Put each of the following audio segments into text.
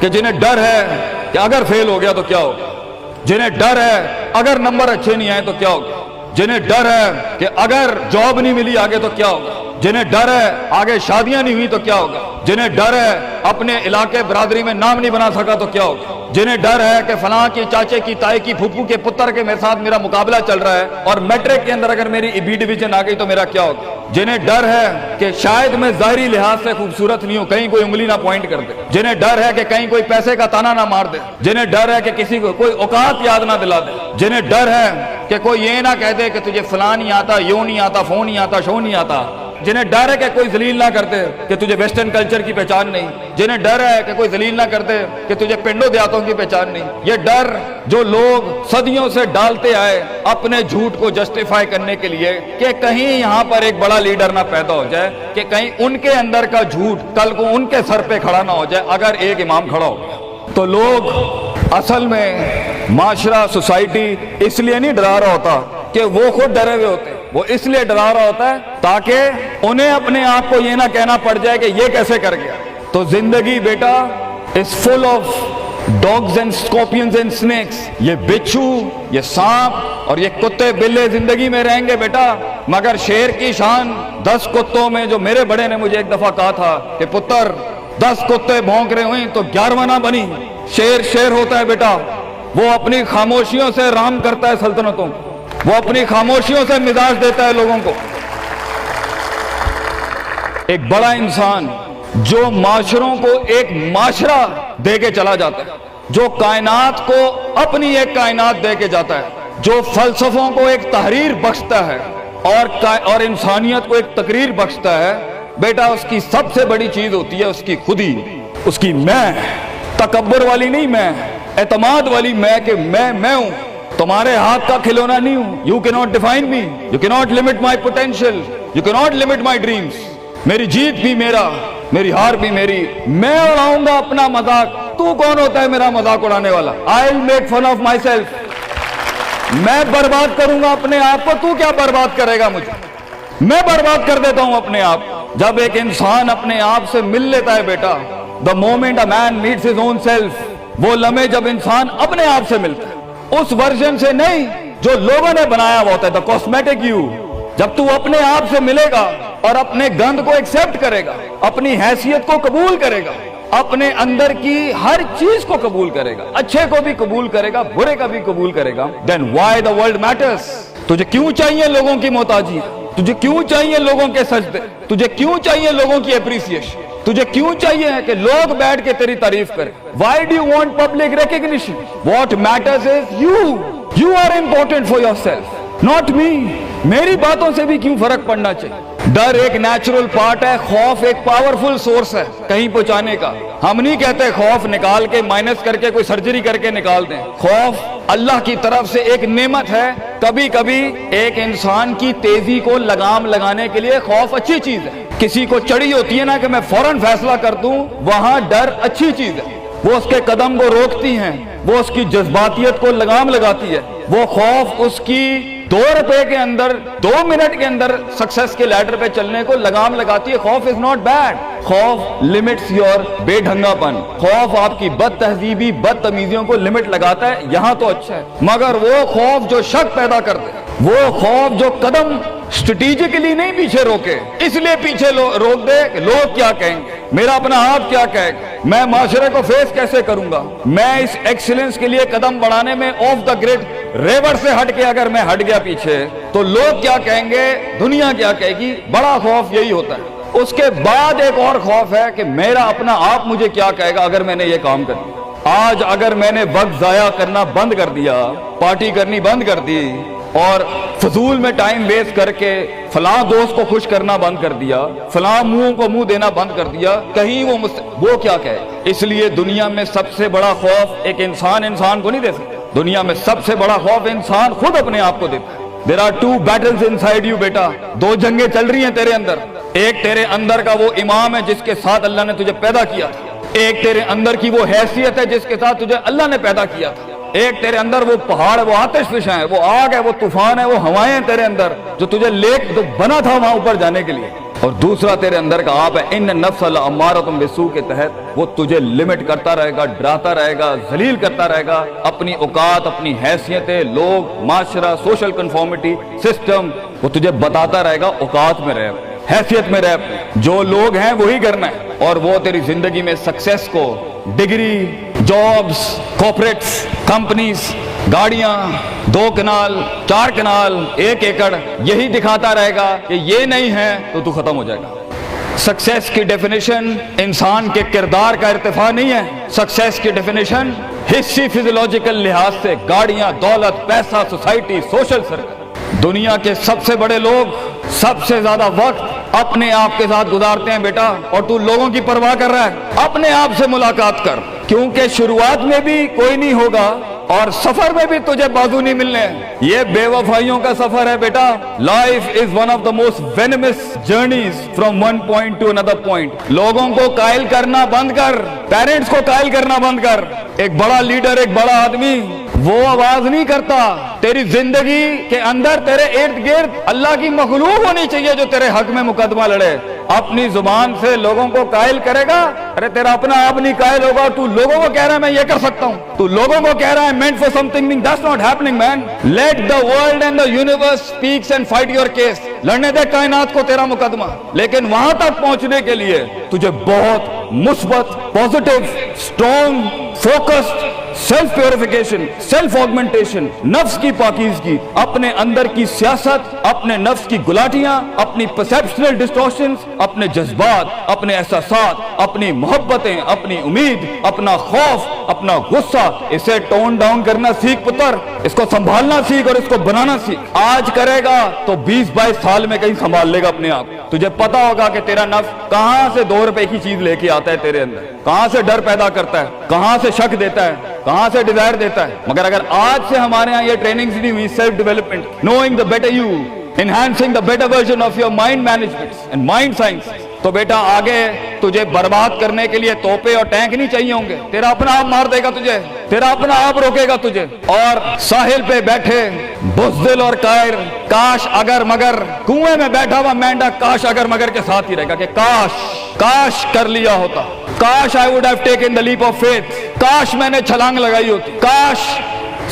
کہ جنہیں ڈر ہے کہ اگر فیل ہو گیا تو کیا ہوگا, جنہیں ڈر ہے اگر نمبر اچھے نہیں آئے تو کیا ہوگا, جنہیں ڈر ہے کہ اگر جاب نہیں ملی آگے تو کیا ہوگا, جنہیں ڈر ہے آگے شادیاں نہیں ہوئی تو کیا ہوگا, جنہیں ڈر ہے اپنے علاقے برادری میں نام نہیں بنا سکا تو کیا ہوگا, جنہیں ڈر ہے کہ فلاں کی چاچے کی تائی کی پھپھو کے پتر کے میرے ساتھ میرا مقابلہ چل رہا ہے اور میٹرک کے اندر اگر میری بی ڈویژن آ گئی تو میرا کیا ہوگا, جنہیں ڈر ہے کہ شاید میں ظاہری لحاظ سے خوبصورت نہیں ہوں, کہیں کوئی انگلی نہ پوائنٹ کر دے, جنہیں ڈر ہے کہ کہیں کوئی پیسے کا تانا نہ مار دے, جنہیں ڈر ہے کہ کسی کو کوئی اوقات یاد نہ دلا دے, جنہیں ڈر ہے کہ کوئی یہ نہ کہہ دے کہ تجھے فلاں نہیں آتا, یوں نہیں آتا, فون نہیں آتا, شو نہیں آتا, جنہیں ڈر ہے کہ کوئی ذلیل نہ کرتے کہ تجھے ویسٹرن کلچر کی پہچان نہیں, جنہیں ڈر ہے کہ کوئی ذلیل نہ کرتے کہ تجھے پنڈوں دیہاتوں کی پہچان نہیں. یہ ڈر جو لوگ صدیوں سے ڈالتے آئے اپنے جھوٹ کو جسٹیفائی کرنے کے لیے کہ کہیں یہاں پر ایک بڑا لیڈر نہ پیدا ہو جائے, کہ کہیں ان کے اندر کا جھوٹ کل کو ان کے سر پہ کھڑا نہ ہو جائے اگر ایک امام کھڑا ہو گیا. تو لوگ اصل میں معاشرہ سوسائٹی اس لیے نہیں ڈرا رہا ہوتا کہ وہ خود ڈرے ہوئے ہوتے, وہ اس لیے ڈرا رہا ہوتا ہے تاکہ انہیں اپنے آپ کو یہ نہ کہنا پڑ جائے کہ یہ کیسے کر گیا. تو زندگی بیٹا is full of dogs and scorpions and snakes, یہ بچھو, یہ سانپ اور یہ کتے بلے زندگی میں رہیں گے بیٹا, مگر شیر کی شان 10 کتوں میں, جو میرے بڑے نے مجھے ایک دفعہ کہا تھا کہ پتر 10 کتے بھونک رہے ہوئیں تو 11واں نہ بنی. شیر ہوتا ہے بیٹا, وہ اپنی خاموشیوں سے رام کرتا ہے سلطنتوں, وہ اپنی خاموشیوں سے مزاج دیتا ہے لوگوں کو. ایک بڑا انسان جو معاشروں کو ایک معاشرہ دے کے چلا جاتا ہے, جو کائنات کو اپنی ایک کائنات دے کے جاتا ہے, جو فلسفوں کو ایک تحریر بخشتا ہے اور انسانیت کو ایک تقریر بخشتا ہے, بیٹا اس کی سب سے بڑی چیز ہوتی ہے اس کی خودی, اس کی میں, تکبر والی نہیں میں, اعتماد والی میں, کہ میں ہوں, تمہارے ہاتھ کا کھلونا نہیں ہوں. You cannot define me, you cannot limit my potential, you cannot limit my dreams. میری جیت بھی میرا, میری ہار بھی میری, میں اڑاؤں گا اپنا مذاق, تو کون ہوتا ہے میرا مذاق اڑانے والا. I'll make fun of myself, میں برباد کروں گا اپنے آپ کو, تو کیا برباد کرے گا مجھے, میں برباد کر دیتا ہوں اپنے آپ. جب ایک انسان اپنے آپ سے مل لیتا ہے بیٹا, the moment a man meets his own self, وہ لمحے جب انسان اپنے آپ سے ملتا ہے, اس ورژن سے نہیں جو لوگوں نے بنایا ہوا ہوتا ہے, the cosmetic you. جب تو اپنے آپ سے ملے گا اور اپنے گند کو ایکسپٹ کرے گا, اپنی حیثیت کو قبول کرے گا, اپنے اندر کی ہر چیز کو قبول کرے گا, اچھے کو بھی قبول کرے گا, برے کا بھی قبول کرے گا, then why the world matters. تجھے کیوں چاہیے لوگوں کی محتاجی, تجھے کیوں چاہیے لوگوں کے سجدے, تجھے کیوں چاہیے لوگوں کی اپریسیشن, تجھے کیوں چاہیے کہ لوگ بیٹھ کے تیری تعریف کریں. Why do you want public recognition? What matters is you are important for yourself, not me. میری باتوں سے بھی کیوں فرق پڑنا چاہیے. ڈر ایک نیچرل پارٹ ہے, خوف ایک پاورفل سورس ہے کہیں پہنچانے کا. ہم نہیں کہتے خوف نکال کے مائنس کر کے کوئی سرجری کر کے نکال دیں. خوف اللہ کی طرف سے ایک نعمت ہے. کبھی کبھی ایک انسان کی تیزی کو لگام لگانے کے لیے خوف اچھی چیز ہے. کسی کو چڑی ہوتی ہے نا کہ میں فوراً فیصلہ کر دوں, وہاں ڈر اچھی چیز ہے. وہ اس کے قدم کو روکتی ہیں, وہ اس کی جذباتیت کو لگام لگاتی ہے. وہ خوف اس کی 2 روپے کے اندر 2 منٹ کے اندر سکسس کے لیڈر پہ چلنے کو لگام لگاتی ہے. خوف از ناٹ بیڈ. خوف لمٹس یور بے ڈھنگا پن, خوف آپ کی بد تہذیبی بد تمیزیوں کو لمٹ لگاتا ہے. یہاں تو اچھا ہے, مگر وہ خوف جو شک پیدا کرتے, وہ خوف جو قدم اسٹریٹجکلی نہیں پیچھے روکے, اس لیے پیچھے روک دے کہ لوگ کیا کہیں گے, میرا اپنا آپ کیا کہے گا, میں معاشرے کو فیس کیسے کروں گا. میں اس ایکسیلنس کے لیے قدم بڑھانے میں آف دا گریڈ ریور سے ہٹ کے اگر میں ہٹ گیا پیچھے تو لوگ کیا کہیں گے, دنیا کیا کہے گی. بڑا خوف یہی ہوتا ہے. اس کے بعد ایک اور خوف ہے کہ میرا اپنا آپ مجھے کیا کہے گا اگر میں نے یہ کام کر دیا. آج اگر میں نے وقت ضائع کرنا بند کر دیا, پارٹی کرنی بند کر دی, اور فضول میں ٹائم ویسٹ کر کے فلاں دوست کو خوش کرنا بند کر دیا, فلاں منہ کو منہ دینا بند کر دیا, کہیں وہ کیا کہے. اس لیے دنیا میں سب سے بڑا خوف ایک انسان کو نہیں دے سکتا. دنیا میں سب سے بڑا خوف انسان خود اپنے آپ کو دیتا ہے. There are 2 battles inside you بیٹا, 2 جنگیں چل رہی ہیں تیرے اندر. ایک تیرے اندر کا وہ امام ہے جس کے ساتھ اللہ نے تجھے پیدا کیا تھا, ایک تیرے اندر کی وہ حیثیت ہے جس کے ساتھ تجھے اللہ نے پیدا کیا تھا, ایک تیرے اندر وہ پہاڑ ہے, وہ آتش فشاں ہے, وہ آگ ہے, وہ طوفان ہے, وہ ہوائیں ہیں تیرے اندر جو تجھے لے بنا تھا وہاں اوپر جانے کے لیے. اور دوسرا تیرے اندر کا آپ ہے ان نفس لامارۃ بالسوء کے تحت وہ تجھے لمٹ کرتا رہے گا، ڈراتا رہے گا، ذلیل کرتا رہے گا، اپنی اوقات، اپنی حیثیتیں، لوگ، معاشرہ، سوشل کنفارمیٹی، سسٹم، وہ تجھے بتاتا رہے گا اوقات میں رہ، حیثیت میں رہ، جو لوگ ہیں وہی کرنا ہے، اور وہ تیری زندگی میں سکسیس کو، ڈگری، جابز، کارپوریٹس، کمپنیز، گاڑیاں، 2 کنال، 4 کنال، 1 ایکڑ، یہی دکھاتا رہے گا کہ یہ نہیں ہے تو ختم ہو جائے گا۔ سکسیس کی ڈیفینیشن انسان کے کردار کا ارتفاع نہیں ہے، سکسیس کی ڈیفینیشن حصی فزیولوجیکل لحاظ سے گاڑیاں، دولت، پیسہ، سوسائٹی، سوشل سرکل۔ دنیا کے سب سے بڑے لوگ سب سے زیادہ وقت اپنے آپ کے ساتھ گزارتے ہیں بیٹا، اور تو لوگوں کی پرواہ کر رہا ہے؟ اپنے آپ سے ملاقات کر، کیونکہ شروعات میں بھی کوئی نہیں ہوگا اور سفر میں بھی تجھے بازو نہیں ملنے، یہ بے وفائیوں کا سفر ہے بیٹا۔ Life is one of the most venomous journeys from one point to another point. لوگوں کو قائل کرنا بند کر، پیرنٹس کو قائل کرنا بند کر۔ ایک بڑا لیڈر، ایک بڑا آدمی وہ آواز نہیں کرتا، تیری زندگی کے اندر تیرے ارد گرد اللہ کی مخلوق ہونی چاہیے جو تیرے حق میں مقدمہ لڑے۔ اپنی زبان سے لوگوں کو قائل کرے گا، ارے تیرا اپنا آپ نہیں قائل ہوگا، تو لوگوں کو کہہ رہا ہے میں یہ کر سکتا ہوں، تو لوگوں کو کہہ رہا ہے meant for something that's not happening man. Let the world and the universe speaks and fight your case. لڑنے دے کائنات کو تیرا مقدمہ، لیکن وہاں تک پہنچنے کے لیے تجھے بہت مثبت، positive, strong, focused, self purification, self augmentation, نفس کی پاکیزگی، اپنے اندر کی سیاست، اپنے نفس کی گلاٹیاں، اپنی پرسیپشنل ڈسٹورشنز، اپنے جذبات، اپنے احساسات، اپنی محبتیں، اپنی امید، اپنا خوف، اپنا غصہ، اسے ٹون ڈاؤن کرنا سیکھ پتر، اس کو سنبھالنا سیکھ اور اس کو بنانا سیکھ۔ آج کرے گا تو 20-22 سال میں کہیں سنبھال لے گا اپنے آپ۔ تجھے پتا ہوگا کہ تیرا نفس کہاں سے 2 روپے کی چیز لے کے آتا ہے تیرے اندر، کہاں سے ڈر پیدا کرتا ہے، کہاں سے شک دیتا ہے، کہاں سے ڈیزائر دیتا ہے۔ مگر اگر آج سے ہمارے ہاں یہ ٹریننگز دی ہوئی self development, knowing the better you, enhancing the better version of your mind management and mind science, تو بیٹا آگے تجھے برباد کرنے کے لیے توپے اور ٹینک نہیں چاہیے ہوں گے، تیرا اپنا آپ مار دے گا تجھے، تیرا اپنا آپ روکے گا تجھے۔ اور ساحل پہ بیٹھے بزدل اور قائر، کاش اگر مگر، کنویں میں بیٹھا ہوا مینڈا کاش اگر مگر کے ساتھ ہی رہے گا کہ کاش کر لیا ہوتا، کاش I would have taken the leap of faith، کاش میں نے چھلانگ لگائی ہوتی، کاش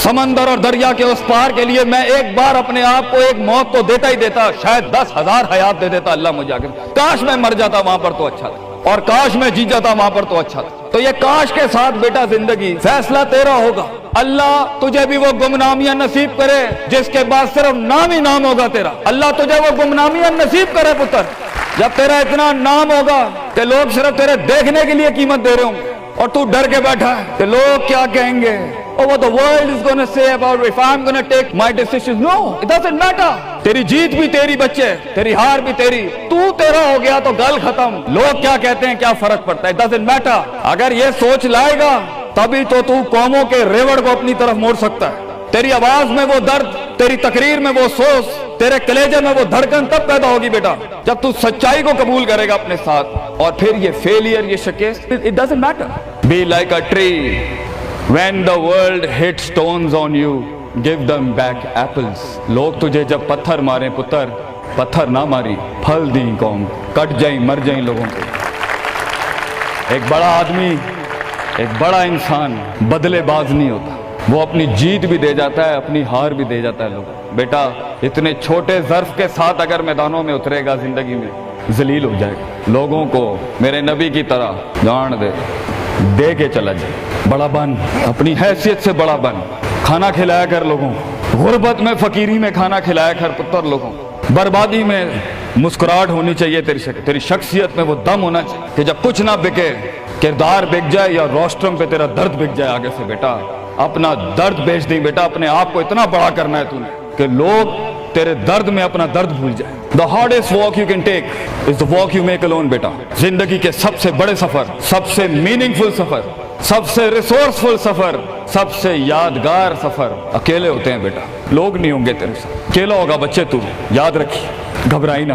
سمندر اور دریا کے اس پار کے لیے میں ایک بار اپنے آپ کو ایک موت تو دیتا ہی دیتا، شاید 10,000 حیات دے دیتا اللہ مجھے آگے، کاش میں مر جاتا وہاں پر تو اچھا تھا، اور کاش میں جی جاتا وہاں پر تو اچھا تھا۔ تو یہ کاش کے ساتھ بیٹا زندگی، فیصلہ تیرا ہوگا۔ اللہ تجھے بھی وہ گمنامیاں نصیب کرے جس کے بعد صرف نام ہی نام ہوگا تیرا، اللہ تجھے وہ گمنامیاں نصیب کرے پتر، جب تیرا اتنا نام ہوگا کہ لوگ صرف تیرے دیکھنے کے لیے قیمت دے رہے ہوں گے، اور تو ڈر کے بیٹھا ہے کہ لوگ کیا کہیں گے، or what the world is going to say about if I'm going to take my decisions. No, it doesn't matter. تیری جیت بھی تیری بچے، تیری ہار بھی تیری، تو تیرا ہو گیا تو گل ختم، لوگ کیا کہتے ہیں کیا فرق پڑتا ہے، it doesn't matter۔ اگر یہ سوچ لائے گا تبھی تو قوموں کے ریوڑ کو اپنی طرف موڑ سکتا ہے۔ تیری آواز میں وہ درد، تیری تقریر میں وہ سوز، تیرے کلیجے میں وہ دھڑکن تب پیدا ہوگی بیٹا جب تو سچائی کو قبول کرے گا اپنے ساتھ، اور پھر یہ فیلئر، یہ شکست، it doesn't matter۔ Be like a tree when the world hits stones on you, give them back apples۔ لوگ تجھے جب پتھر ماریں پتر، پتھر نہ ماری، پھل دیں قوم، کٹ جائیں مر جائیں لوگوں کو۔ ایک بڑا آدمی، ایک بڑا انسان بدلے باز نہیں ہوتا، وہ اپنی جیت بھی دے جاتا ہے، اپنی ہار بھی دے جاتا ہے۔ لوگ بیٹا اتنے چھوٹے ظرف کے ساتھ اگر میدانوں میں اترے گا زندگی میں ذلیل ہو جائے گا، لوگوں کو میرے نبی کی طرح جان دے کے چلا جائے، بڑا بن، اپنی حیثیت سے بڑا بن، کھانا کھلایا کر لوگوں کو، غربت میں فقیری میں کھانا کھلایا کر پتر لوگوں کو، بربادی میں مسکراہٹ ہونی چاہیے، تیری شخصیت میں وہ دم ہونا چاہیے کہ جب کچھ نہ بکے، کردار بک جائے یا روسٹرم پہ تیرا درد بک جائے آگے سے بیٹا، اپنا درد بیچ دیں بیٹا، اپنے آپ کو اتنا بڑا کرنا ہے تو نے کہ لوگ تیرے درد میں اپنا درد بھول جائے۔ The hardest walk you can take is the walk you make alone بیٹا۔ زندگی کے سب سے بڑے سفر، سب سے میننگ فل سفر، سب سے ریسورسفل سفر، سب سے یادگار سفر اکیلے ہوتے ہیں بیٹا، لوگ نہیں ہوں گے تیرے ساتھ، اکیلا ہوگا بچے تو، یاد رکھیے، گھبرائی نہ۔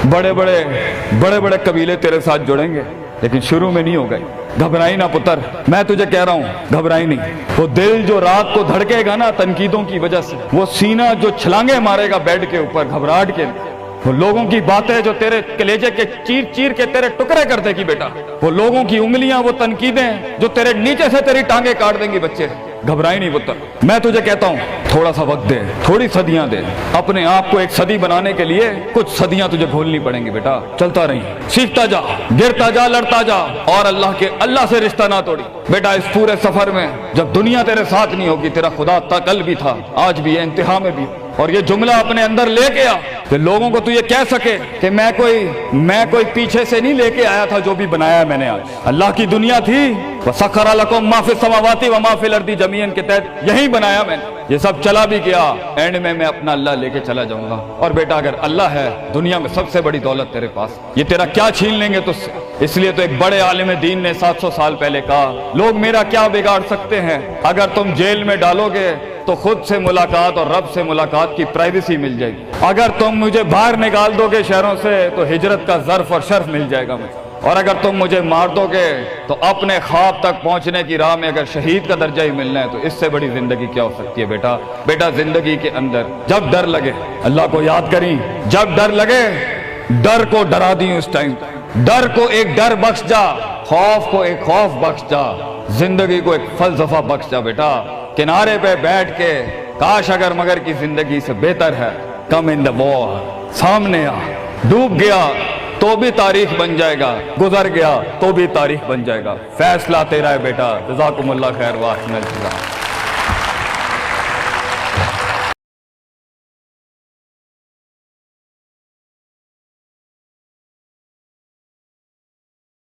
بڑے بڑے قبیلے تیرے ساتھ جڑیں گے لیکن شروع میں نہیں ہوگا، گھبرائی نہ پتر، میں تجھے کہہ رہا ہوں گھبرائی نہیں۔ وہ دل جو رات کو دھڑکے گا نا تنقیدوں کی وجہ سے، وہ سینہ جو چھلانگے مارے گا بیڈ کے اوپر گھبراہٹ کے، وہ لوگوں کی باتیں جو تیرے کلیجے کے چیر چیر کے تیرے ٹکڑے کر دے گی بیٹا، وہ لوگوں کی انگلیاں، وہ تنقیدیں جو تیرے نیچے سے تیری ٹانگیں کاٹ دیں گی بچے، گھبرائی نہیں پتر۔ میں تجھے کہتا ہوں تھوڑا سا وقت دے، تھوڑی صدیاں دے، اپنے آپ کو ایک صدی بنانے کے لیے کچھ صدیاں تجھے گھولنی پڑیں گی بیٹا، چلتا رہی، سیکھتا جا، گرتا جا، لڑتا جا، اور اللہ سے رشتہ نہ توڑی بیٹا۔ اس پورے سفر میں جب دنیا تیرے ساتھ نہیں ہوگی، تیرا خدا تھا، کل بھی تھا، آج بھی ہے، انتہا میں بھی، اور یہ جملہ اپنے اندر لے کے آ کہ لوگوں کو تو یہ کہہ سکے کہ میں کوئی پیچھے سے نہیں لے کے آیا تھا، جو بھی بنایا میں نے آج اللہ کی دنیا تھی، وَسَخَّرَ لَكُم مَّا فِي السَّمَاوَاتِ وَمَا فِي الْأَرْضِ جَمِيعًا کے تحت یہی بنایا میں نے، یہ سب چلا بھی گیا، اینڈ میں اپنا اللہ لے کے چلا جاؤں گا۔ اور بیٹا اگر اللہ ہے، دنیا میں سب سے بڑی دولت تیرے پاس، یہ تیرا کیا چھین لیں گے تجھ سے؟ اس لیے تو ایک بڑے عالم دین نے 700 سال پہلے کہا، لوگ میرا کیا بگاڑ سکتے ہیں؟ اگر تم جیل میں ڈالو گے تو خود سے ملاقات اور رب سے ملاقات کی پرائیویسی مل جائے گی، اگر تم مجھے باہر نکال دو گے شہروں سے تو ہجرت کا ظرف اور شرف مل جائے گا مجھے، اور اگر تم مجھے مار دو گے تو اپنے خواب تک پہنچنے کی راہ میں اگر شہید کا درجہ ہی ملنا ہے تو اس سے بڑی زندگی کیا ہو سکتی ہے بیٹا؟ بیٹا زندگی کے اندر جب ڈر لگے اللہ کو یاد کریں، جب ڈر لگے ڈر کو ڈرا دیں، اس ٹائم ڈر کو ایک ڈر بخش جا، خوف کو ایک خوف بخش جا، زندگی کو ایک فلسفہ بخش جا بیٹا۔ کنارے پہ بیٹھ کے کاش اگر مگر کی زندگی سے بہتر ہے، کم ان دا وار، سامنے آ، ڈوب گیا تو بھی تاریخ بن جائے گا، گزر گیا تو بھی تاریخ بن جائے گا، فیصلہ تیرا ہے بیٹا۔ جزاکم اللہ خیر، واحسن الجزا۔